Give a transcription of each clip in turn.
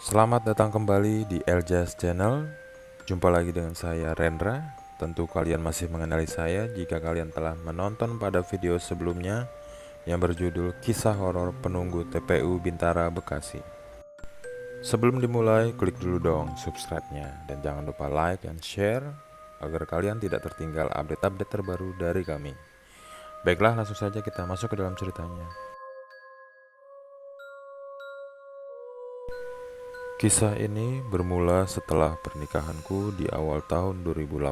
Selamat datang kembali di Eljas Channel. Jumpa lagi dengan saya Rendra. Tentu kalian masih mengenali saya jika kalian telah menonton pada video sebelumnya yang berjudul Kisah Horor Penunggu TPU Bintara Bekasi. Sebelum dimulai, klik dulu dong subscribe-nya dan jangan lupa like dan share agar kalian tidak tertinggal update-update terbaru dari kami. Baiklah, langsung saja kita masuk ke dalam ceritanya. Kisah ini bermula setelah pernikahanku di awal tahun 2018.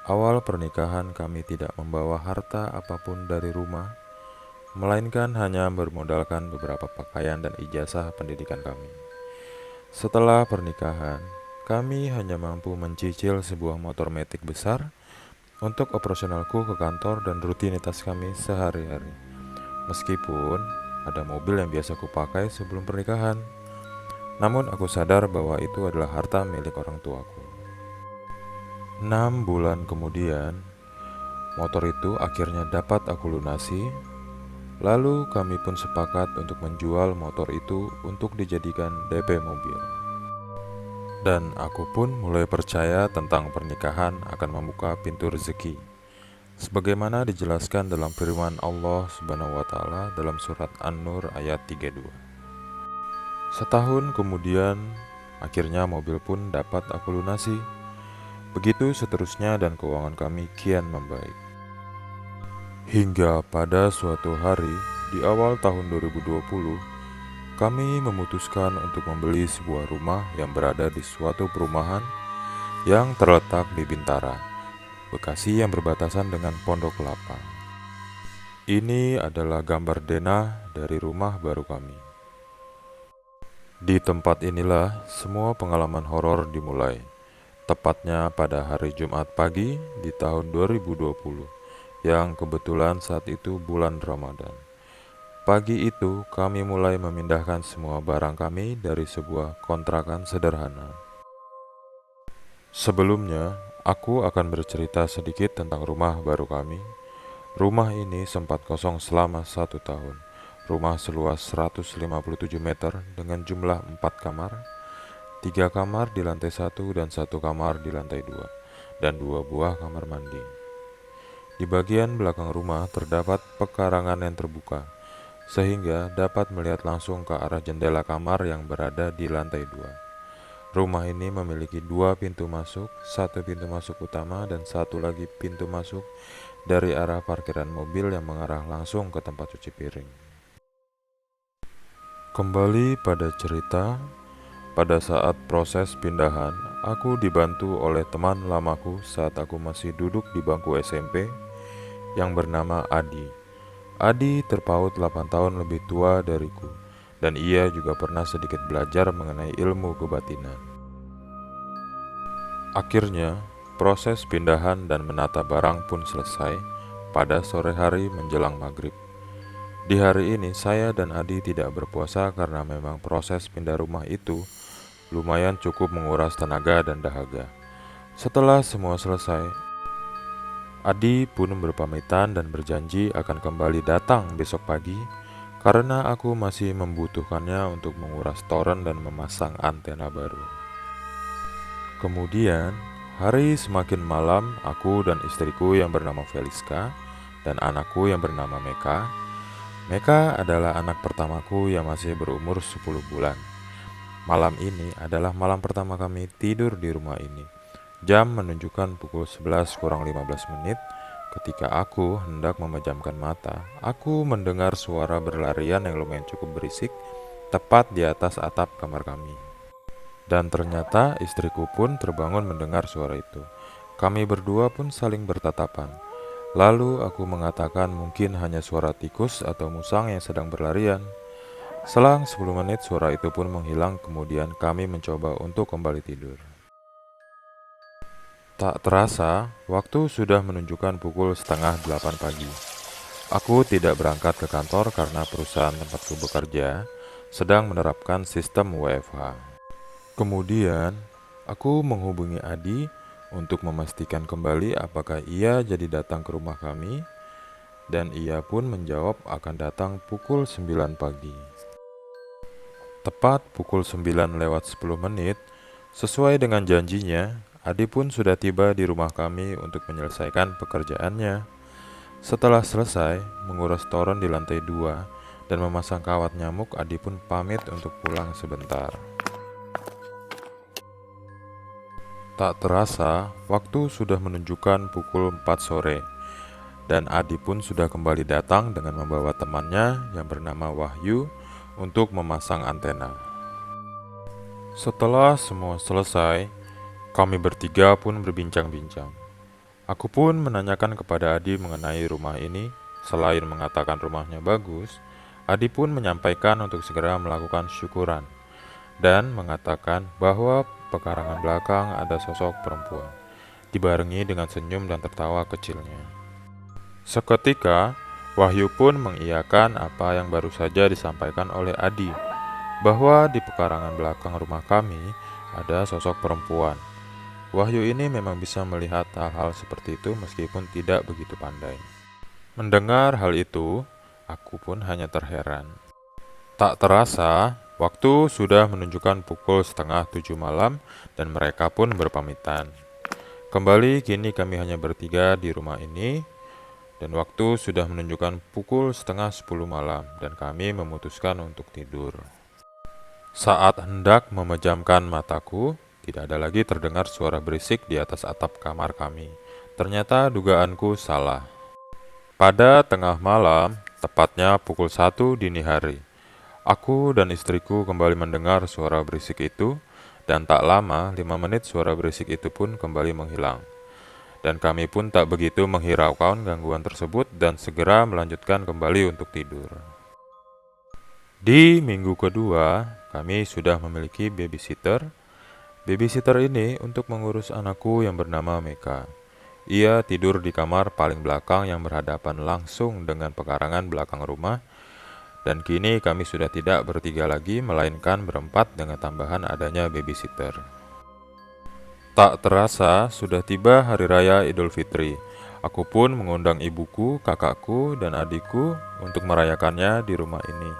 Awal pernikahan kami tidak membawa harta apapun dari rumah, melainkan hanya bermodalkan beberapa pakaian dan ijazah pendidikan kami. Setelah pernikahan, kami hanya mampu mencicil sebuah motor metik besar untuk operasionalku ke kantor dan rutinitas kami sehari-hari. Meskipun ada mobil yang biasa kupakai sebelum pernikahan, namun aku sadar bahwa itu adalah harta milik orang tuaku. 6 bulan kemudian, motor itu akhirnya dapat aku lunasi. Lalu kami pun sepakat untuk menjual motor itu untuk dijadikan DP mobil. Dan aku pun mulai percaya tentang pernikahan akan membuka pintu rezeki, sebagaimana dijelaskan dalam firman Allah Subhanahu wa taala dalam surat An-Nur ayat 32. Setahun kemudian, akhirnya mobil pun dapat aku lunasi. Begitu seterusnya dan keuangan kami kian membaik. Hingga pada suatu hari di awal tahun 2020, kami memutuskan untuk membeli sebuah rumah yang berada di suatu perumahan yang terletak di Bintara, Bekasi yang berbatasan dengan Pondok Kelapa. Ini adalah gambar denah dari rumah baru kami. Di tempat inilah semua pengalaman horor dimulai. Tepatnya pada hari Jumat pagi di tahun 2020, yang kebetulan saat itu bulan Ramadan. Pagi itu kami mulai memindahkan semua barang kami dari sebuah kontrakan sederhana. Sebelumnya, aku akan bercerita sedikit tentang rumah baru kami. Rumah ini sempat kosong selama 1 tahun. Rumah seluas 157 meter dengan jumlah 4 kamar, 3 kamar di lantai 1 dan 1 kamar di lantai 2, dan 2 buah kamar mandi. Di bagian belakang rumah terdapat pekarangan yang terbuka, sehingga dapat melihat langsung ke arah jendela kamar yang berada di lantai 2. Rumah ini memiliki 2 pintu masuk, 1 pintu masuk utama dan 1 lagi pintu masuk dari arah parkiran mobil yang mengarah langsung ke tempat cuci piring. Kembali pada cerita. Pada saat proses pindahan, aku dibantu oleh teman lamaku saat aku masih duduk di bangku SMP yang bernama Adi. Adi terpaut 8 tahun lebih tua dariku, dan ia juga pernah sedikit belajar mengenai ilmu kebatinan. Akhirnya, proses pindahan dan menata barang pun selesai pada sore hari menjelang maghrib. Di hari ini, saya dan Adi tidak berpuasa karena memang proses pindah rumah itu lumayan cukup menguras tenaga dan dahaga. Setelah semua selesai, Adi pun berpamitan dan berjanji akan kembali datang besok pagi karena aku masih membutuhkannya untuk menguras toren dan memasang antena baru. Kemudian, hari semakin malam, aku dan istriku yang bernama Feliska dan anakku yang bernama Meka. Meka adalah anak pertamaku yang masih berumur 10 bulan. Malam ini adalah malam pertama kami tidur di rumah ini. Jam menunjukkan pukul 11 kurang 15 menit. Ketika aku hendak memejamkan mata, aku mendengar suara berlarian yang lumayan cukup berisik tepat di atas atap kamar kami. Dan ternyata istriku pun terbangun mendengar suara itu. Kami berdua pun saling bertatapan. Lalu aku mengatakan mungkin hanya suara tikus atau musang yang sedang berlarian. Selang 10 menit suara itu pun menghilang, kemudian kami mencoba untuk kembali tidur. Tak terasa, waktu sudah menunjukkan pukul setengah 8 pagi. Aku tidak berangkat ke kantor karena perusahaan tempatku bekerja sedang menerapkan sistem WFH. Kemudian, aku menghubungi Adi untuk memastikan kembali apakah ia jadi datang ke rumah kami, dan ia pun menjawab akan datang pukul 9 pagi. Tepat pukul 9:10, sesuai dengan janjinya, Adi pun sudah tiba di rumah kami untuk menyelesaikan pekerjaannya. Setelah selesai menguras toren di lantai 2 dan memasang kawat nyamuk, Adi pun pamit untuk pulang sebentar. Tak terasa, waktu sudah menunjukkan pukul 4 sore, dan Adi pun sudah kembali datang dengan membawa temannya yang bernama Wahyu untuk memasang antena. Setelah semua selesai, kami bertiga pun berbincang-bincang. Aku pun menanyakan kepada Adi mengenai rumah ini. Selain mengatakan rumahnya bagus, Adi pun menyampaikan untuk segera melakukan syukuran dan mengatakan bahwa pekarangan belakang ada sosok perempuan, dibarengi dengan senyum dan tertawa kecilnya. Seketika, Wahyu pun mengiyakan apa yang baru saja disampaikan oleh Adi, bahwa di pekarangan belakang rumah kami ada sosok perempuan. Wahyu ini memang bisa melihat hal-hal seperti itu meskipun tidak begitu pandai. Mendengar hal itu, aku pun hanya terheran. Tak terasa, waktu sudah menunjukkan pukul 6:30 malam dan mereka pun berpamitan. Kembali kini kami hanya bertiga di rumah ini, dan waktu sudah menunjukkan pukul 9:30 malam dan kami memutuskan untuk tidur. Saat hendak memejamkan mataku, tidak ada lagi terdengar suara berisik di atas atap kamar kami. Ternyata dugaanku salah. Pada tengah malam, tepatnya pukul 1 dini hari, aku dan istriku kembali mendengar suara berisik itu, dan tak lama, 5 menit suara berisik itu pun kembali menghilang. Dan kami pun tak begitu menghiraukan gangguan tersebut dan segera melanjutkan kembali untuk tidur. Di minggu kedua, kami sudah memiliki babysitter. Babysitter ini untuk mengurus anakku yang bernama Meka. Ia tidur di kamar paling belakang yang berhadapan langsung dengan pekarangan belakang rumah. Dan kini kami sudah tidak bertiga lagi, melainkan berempat dengan tambahan adanya babysitter. Tak terasa, sudah tiba Hari Raya Idul Fitri. Aku pun mengundang ibuku, kakakku, dan adikku untuk merayakannya di rumah ini.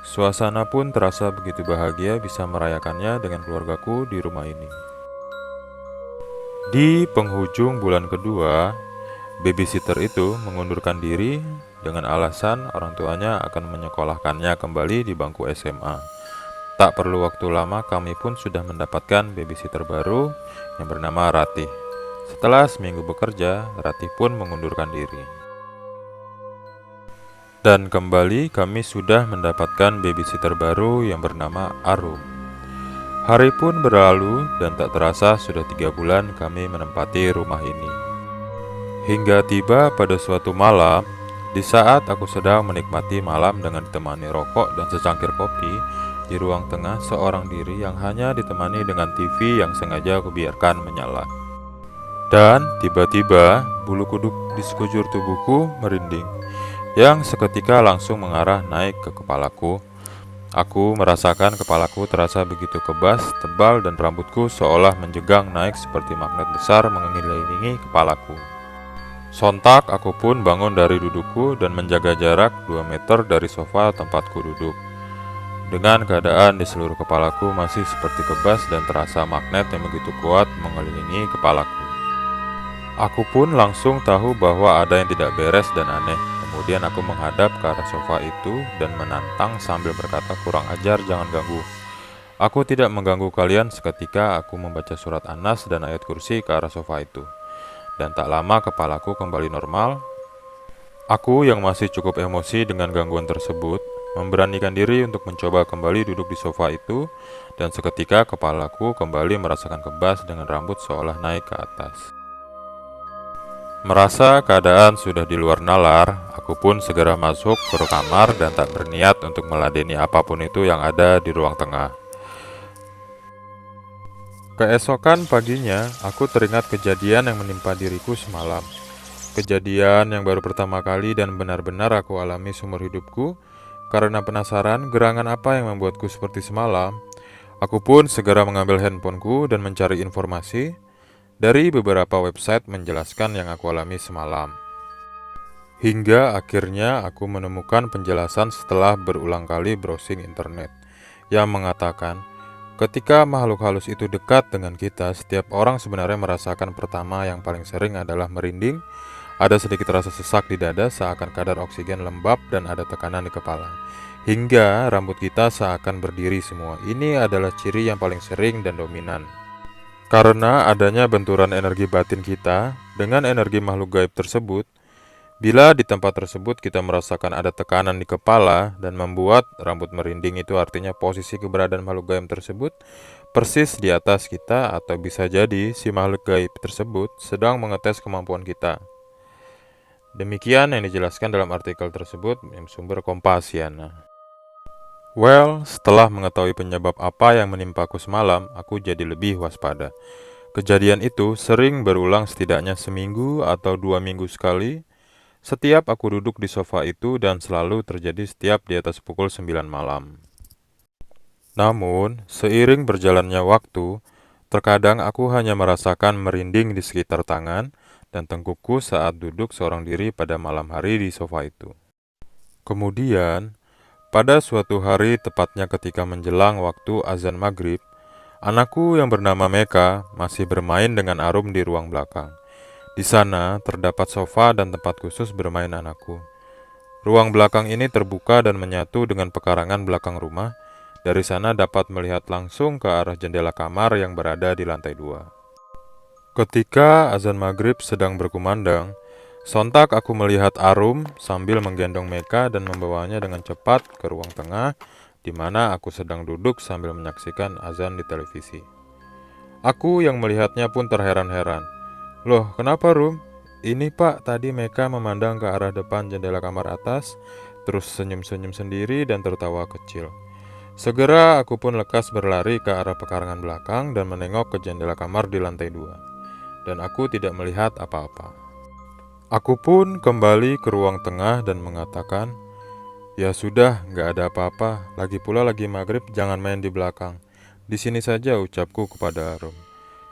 Suasana pun terasa begitu bahagia bisa merayakannya dengan keluargaku di rumah ini. Di penghujung bulan kedua, babysitter itu mengundurkan diri dengan alasan orang tuanya akan menyekolahkannya kembali di bangku SMA. Tak perlu waktu lama, kami pun sudah mendapatkan babysitter baru yang bernama Ratih. Setelah seminggu bekerja, Ratih pun mengundurkan diri. Dan kembali kami sudah mendapatkan babysitter baru yang bernama Arum. Hari pun berlalu dan tak terasa sudah 3 bulan kami menempati rumah ini. Hingga tiba pada suatu malam, di saat aku sedang menikmati malam dengan ditemani rokok dan secangkir kopi, di ruang tengah seorang diri yang hanya ditemani dengan TV yang sengaja aku biarkan menyala. Dan tiba-tiba bulu kuduk di sekujur tubuhku merinding, yang seketika langsung mengarah naik ke kepalaku. Aku merasakan kepalaku terasa begitu kebas, tebal, dan rambutku seolah menjegang naik seperti magnet besar mengelilingi kepalaku. Sontak aku pun bangun dari dudukku dan menjaga jarak 2 meter dari sofa tempatku duduk. Dengan keadaan di seluruh kepalaku masih seperti kebas dan terasa magnet yang begitu kuat mengelilingi kepalaku. Aku pun langsung tahu bahwa ada yang tidak beres dan aneh. Kemudian aku menghadap ke arah sofa itu dan menantang sambil berkata, "Kurang ajar, jangan ganggu." Aku tidak mengganggu kalian. Seketika aku membaca surat An-Nas dan ayat kursi ke arah sofa itu. Dan tak lama kepalaku kembali normal. Aku yang masih cukup emosi dengan gangguan tersebut, memberanikan diri untuk mencoba kembali duduk di sofa itu. Dan seketika kepalaku kembali merasakan kebas dengan rambut seolah naik ke atas. Merasa keadaan sudah di luar nalar, aku pun segera masuk ke kamar dan tak berniat untuk meladeni apapun itu yang ada di ruang tengah. Keesokan paginya, aku teringat kejadian yang menimpa diriku semalam. Kejadian yang baru pertama kali dan benar-benar aku alami seumur hidupku. Karena penasaran gerangan apa yang membuatku seperti semalam, aku pun segera mengambil handphoneku dan mencari informasi dari beberapa website menjelaskan yang aku alami semalam. Hingga akhirnya aku menemukan penjelasan setelah berulang kali browsing internet. yang mengatakan, ketika makhluk halus itu dekat dengan kita, setiap orang sebenarnya merasakan pertama yang paling sering adalah merinding, ada sedikit rasa sesak di dada seakan kadar oksigen lembab dan ada tekanan di kepala. Hingga rambut kita seakan berdiri semua. Ini adalah ciri yang paling sering dan dominan. Karena adanya benturan energi batin kita dengan energi makhluk gaib tersebut, bila di tempat tersebut kita merasakan ada tekanan di kepala dan membuat rambut merinding, itu artinya posisi keberadaan makhluk gaib tersebut persis di atas kita, atau bisa jadi si makhluk gaib tersebut sedang mengetes kemampuan kita. Demikian yang dijelaskan dalam artikel tersebut yang sumber Kompasiana. Well, setelah mengetahui penyebab apa yang menimpaku semalam, aku jadi lebih waspada. Kejadian itu sering berulang setidaknya seminggu atau 2 minggu sekali. Setiap aku duduk di sofa itu dan selalu terjadi setiap di atas pukul 9 malam. Namun, seiring berjalannya waktu, terkadang aku hanya merasakan merinding di sekitar tangan dan tengkukku saat duduk seorang diri pada malam hari di sofa itu. Kemudian, pada suatu hari tepatnya ketika menjelang waktu azan maghrib, anakku yang bernama Meka masih bermain dengan Arum di ruang belakang. Di sana terdapat sofa dan tempat khusus bermain anakku. Ruang belakang ini terbuka dan menyatu dengan pekarangan belakang rumah. Dari sana dapat melihat langsung ke arah jendela kamar yang berada di lantai 2. Ketika azan maghrib sedang berkumandang, sontak aku melihat Arum sambil menggendong Meka dan membawanya dengan cepat ke ruang tengah, di mana aku sedang duduk sambil menyaksikan azan di televisi. Aku yang melihatnya pun terheran-heran. Loh, kenapa Rum? Ini Pak, tadi Meka memandang ke arah depan jendela kamar atas, terus senyum-senyum sendiri dan tertawa kecil. Segera aku pun lekas berlari ke arah pekarangan belakang dan menengok ke jendela kamar di lantai 2. Dan aku tidak melihat apa-apa. Aku pun kembali ke ruang tengah dan mengatakan, ya sudah, nggak ada apa-apa. Lagi pula lagi maghrib, jangan main di belakang. Di sini saja, ucapku kepada Arum.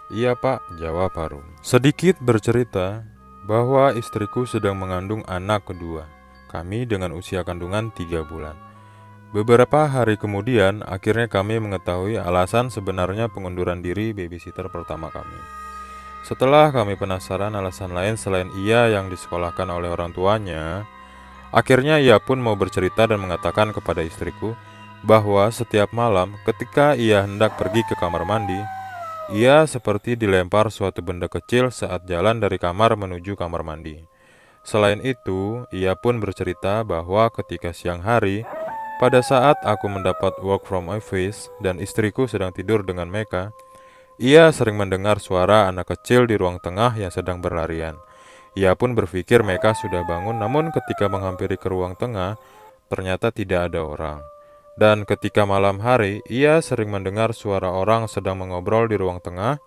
Iya Pak, jawab Arum. Sedikit bercerita bahwa istriku sedang mengandung anak kedua. Kami dengan usia kandungan 3 bulan. Beberapa hari kemudian, akhirnya kami mengetahui alasan sebenarnya pengunduran diri babysitter pertama kami. Setelah kami penasaran alasan lain selain ia yang disekolahkan oleh orang tuanya, akhirnya ia pun mau bercerita dan mengatakan kepada istriku bahwa setiap malam ketika ia hendak pergi ke kamar mandi, ia seperti dilempar suatu benda kecil saat jalan dari kamar menuju kamar mandi. Selain itu, ia pun bercerita bahwa ketika siang hari, pada saat aku mendapat work from office dan istriku sedang tidur dengan Meka, ia sering mendengar suara anak kecil di ruang tengah yang sedang berlarian. Ia pun berpikir Meka sudah bangun, namun ketika menghampiri ke ruang tengah, ternyata tidak ada orang. Dan ketika malam hari, ia sering mendengar suara orang sedang mengobrol di ruang tengah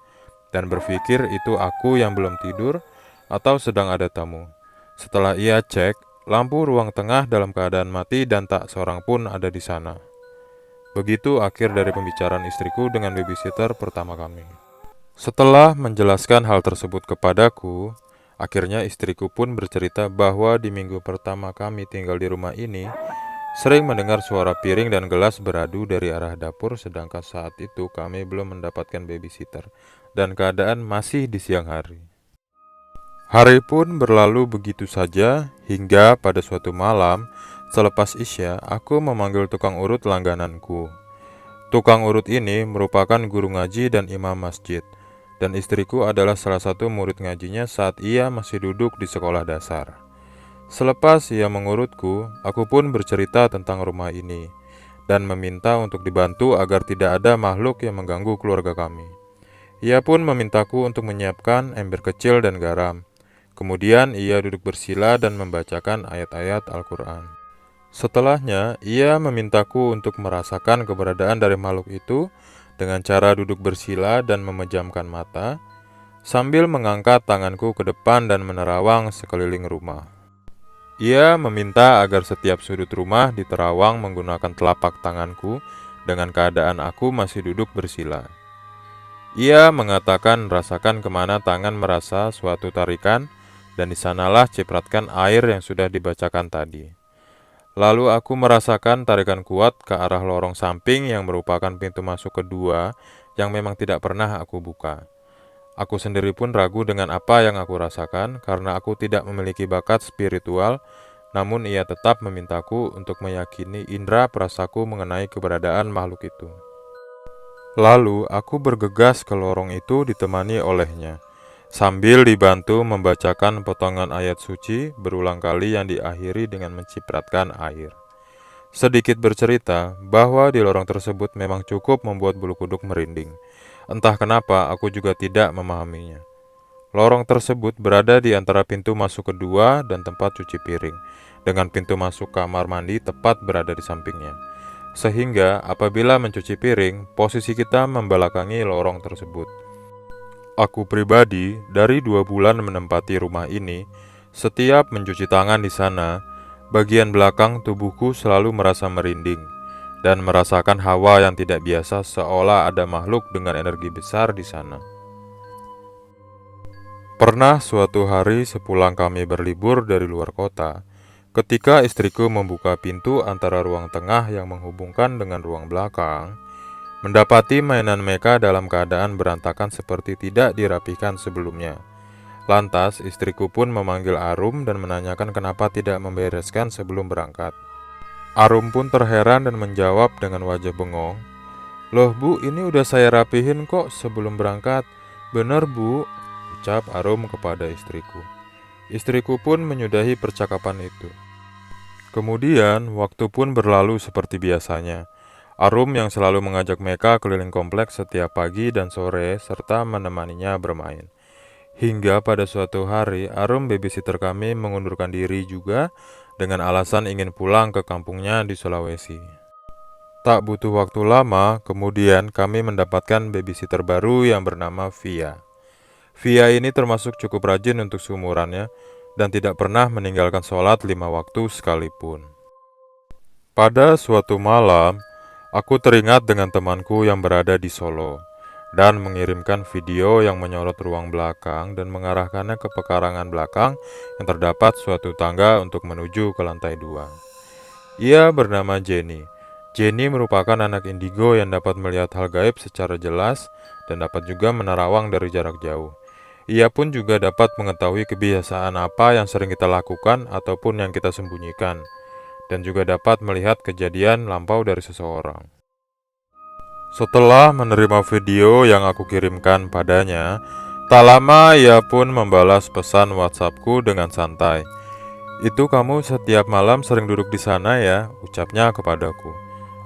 dan berpikir itu aku yang belum tidur atau sedang ada tamu. Setelah ia cek, lampu ruang tengah dalam keadaan mati dan tak seorang pun ada di sana. Begitu akhir dari pembicaraan istriku dengan babysitter pertama kami. Setelah menjelaskan hal tersebut kepadaku, akhirnya istriku pun bercerita bahwa di minggu pertama kami tinggal di rumah ini, sering mendengar suara piring dan gelas beradu dari arah dapur, sedangkan saat itu kami belum mendapatkan babysitter dan keadaan masih di siang hari. Hari pun berlalu begitu saja hingga pada suatu malam, selepas Isya, aku memanggil tukang urut langgananku. Tukang urut ini merupakan guru ngaji dan imam masjid, dan istriku adalah salah satu murid ngajinya saat ia masih duduk di sekolah dasar. Selepas ia mengurutku, aku pun bercerita tentang rumah ini, dan meminta untuk dibantu agar tidak ada makhluk yang mengganggu keluarga kami. Ia pun memintaku untuk menyiapkan ember kecil dan garam. Kemudian ia duduk bersila dan membacakan ayat-ayat Al-Quran. Setelahnya, ia memintaku untuk merasakan keberadaan dari makhluk itu dengan cara duduk bersila dan memejamkan mata, sambil mengangkat tanganku ke depan dan menerawang sekeliling rumah. Ia meminta agar setiap sudut rumah diterawang menggunakan telapak tanganku dengan keadaan aku masih duduk bersila. Ia mengatakan rasakan kemana tangan merasa suatu tarikan, dan di sanalah cipratkan air yang sudah dibacakan tadi. Lalu aku merasakan tarikan kuat ke arah lorong samping yang merupakan pintu masuk kedua yang memang tidak pernah aku buka. Aku sendiri pun ragu dengan apa yang aku rasakan karena aku tidak memiliki bakat spiritual, namun ia tetap memintaku untuk meyakini indera perasaku mengenai keberadaan makhluk itu. Lalu aku bergegas ke lorong itu ditemani olehnya, sambil dibantu membacakan potongan ayat suci berulang kali yang diakhiri dengan mencipratkan air. Sedikit bercerita bahwa di lorong tersebut memang cukup membuat bulu kuduk merinding. Entah kenapa aku juga tidak memahaminya. Lorong tersebut berada di antara pintu masuk kedua dan tempat cuci piring, dengan pintu masuk kamar mandi tepat berada di sampingnya. Sehingga apabila mencuci piring, posisi kita membelakangi lorong tersebut. Aku pribadi dari 2 bulan menempati rumah ini, setiap mencuci tangan di sana, bagian belakang tubuhku selalu merasa merinding dan merasakan hawa yang tidak biasa seolah ada makhluk dengan energi besar di sana. Pernah suatu hari sepulang kami berlibur dari luar kota, ketika istriku membuka pintu antara ruang tengah yang menghubungkan dengan ruang belakang, mendapati mainan mereka dalam keadaan berantakan seperti tidak dirapikan sebelumnya. Lantas istriku pun memanggil Arum dan menanyakan kenapa tidak membereskan sebelum berangkat. Arum pun terheran dan menjawab dengan wajah bengong, "Loh bu, ini udah saya rapihin kok sebelum berangkat." "Bener bu," ucap Arum kepada istriku. Istriku pun menyudahi percakapan itu. Kemudian, waktu pun berlalu seperti biasanya. Arum yang selalu mengajak Meka keliling kompleks setiap pagi dan sore serta menemaninya bermain. Hingga pada suatu hari, Arum babysitter kami mengundurkan diri juga dengan alasan ingin pulang ke kampungnya di Sulawesi. Tak butuh waktu lama, kemudian kami mendapatkan babysitter baru yang bernama Via. Via ini termasuk cukup rajin untuk seumurannya dan tidak pernah meninggalkan sholat 5 waktu sekalipun. Pada suatu malam, aku teringat dengan temanku yang berada di Solo dan mengirimkan video yang menyorot ruang belakang dan mengarahkannya ke pekarangan belakang yang terdapat suatu tangga untuk menuju ke lantai 2. Ia bernama Jenny. Jenny merupakan anak indigo yang dapat melihat hal gaib secara jelas dan dapat juga menerawang dari jarak jauh. Ia pun juga dapat mengetahui kebiasaan apa yang sering kita lakukan ataupun yang kita sembunyikan, dan juga dapat melihat kejadian lampau dari seseorang. Setelah menerima video yang aku kirimkan padanya, tak lama ia pun membalas pesan WhatsAppku dengan santai. "Itu kamu setiap malam sering duduk di sana ya?" ucapnya kepadaku.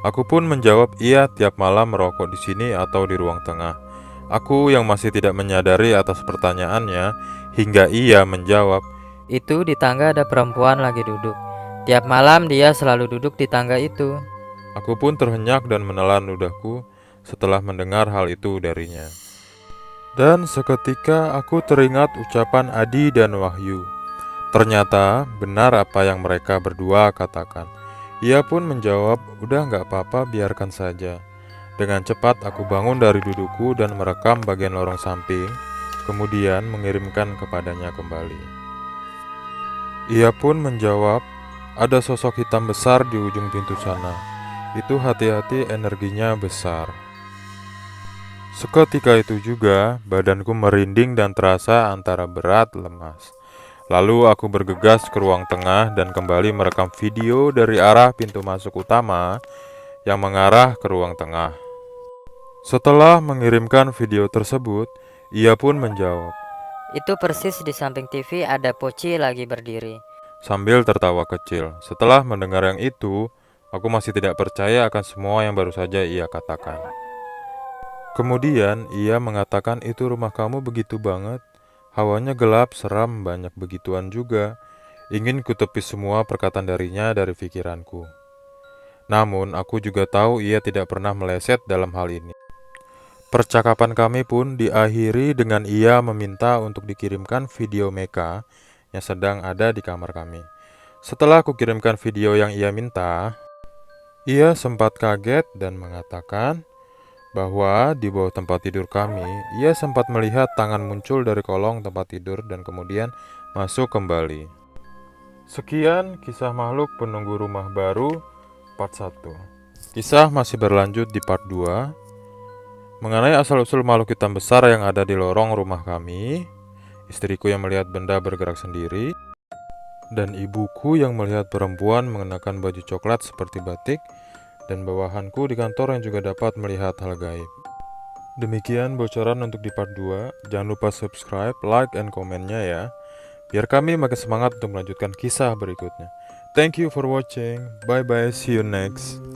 Aku pun menjawab, "Iya, tiap malam merokok di sini atau di ruang tengah." Aku yang masih tidak menyadari atas pertanyaannya, hingga ia menjawab, "Itu di tangga ada perempuan lagi duduk. Tiap malam dia selalu duduk di tangga itu." Aku pun terhenyak dan menelan ludahku setelah mendengar hal itu darinya. Dan seketika aku teringat ucapan Adi dan Wahyu. Ternyata benar apa yang mereka berdua katakan. Ia pun menjawab, "Udah gak apa-apa, biarkan saja." Dengan cepat aku bangun dari dudukku dan merekam bagian lorong samping, kemudian mengirimkan kepadanya kembali. Ia pun menjawab, "Ada sosok hitam besar di ujung pintu sana. Itu hati-hati, energinya besar." Seketika itu juga, badanku merinding dan terasa antara berat lemas. Lalu aku bergegas ke ruang tengah dan kembali merekam video dari arah pintu masuk utama yang mengarah ke ruang tengah. Setelah mengirimkan video tersebut, ia pun menjawab, "Itu persis di samping TV ada Poci lagi berdiri." sambil tertawa kecil. Setelah mendengar yang itu, aku masih tidak percaya akan semua yang baru saja ia katakan. Kemudian ia mengatakan, "Itu rumah kamu begitu banget. Hawanya gelap, seram, banyak begituan juga." Ingin kutepis semua perkataan darinya dari pikiranku. Namun aku juga tahu ia tidak pernah meleset dalam hal ini. Percakapan kami pun diakhiri dengan ia meminta untuk dikirimkan video Meka yang sedang ada di kamar kami. Setelah aku kirimkan video yang ia minta, ia sempat kaget dan mengatakan bahwa di bawah tempat tidur kami, ia sempat melihat tangan muncul dari kolong tempat tidur dan kemudian masuk kembali. Sekian kisah makhluk penunggu rumah baru part 1. Kisah masih berlanjut di part 2 mengenai asal-usul makhluk hitam besar yang ada di lorong rumah kami, istriku yang melihat benda bergerak sendiri, dan ibuku yang melihat perempuan mengenakan baju coklat seperti batik, dan bawahanku di kantor yang juga dapat melihat hal gaib. Demikian bocoran untuk di part 2. Jangan lupa subscribe, like, and komennya ya, biar kami makin semangat untuk melanjutkan kisah berikutnya. Thank you for watching. Bye bye, see you next.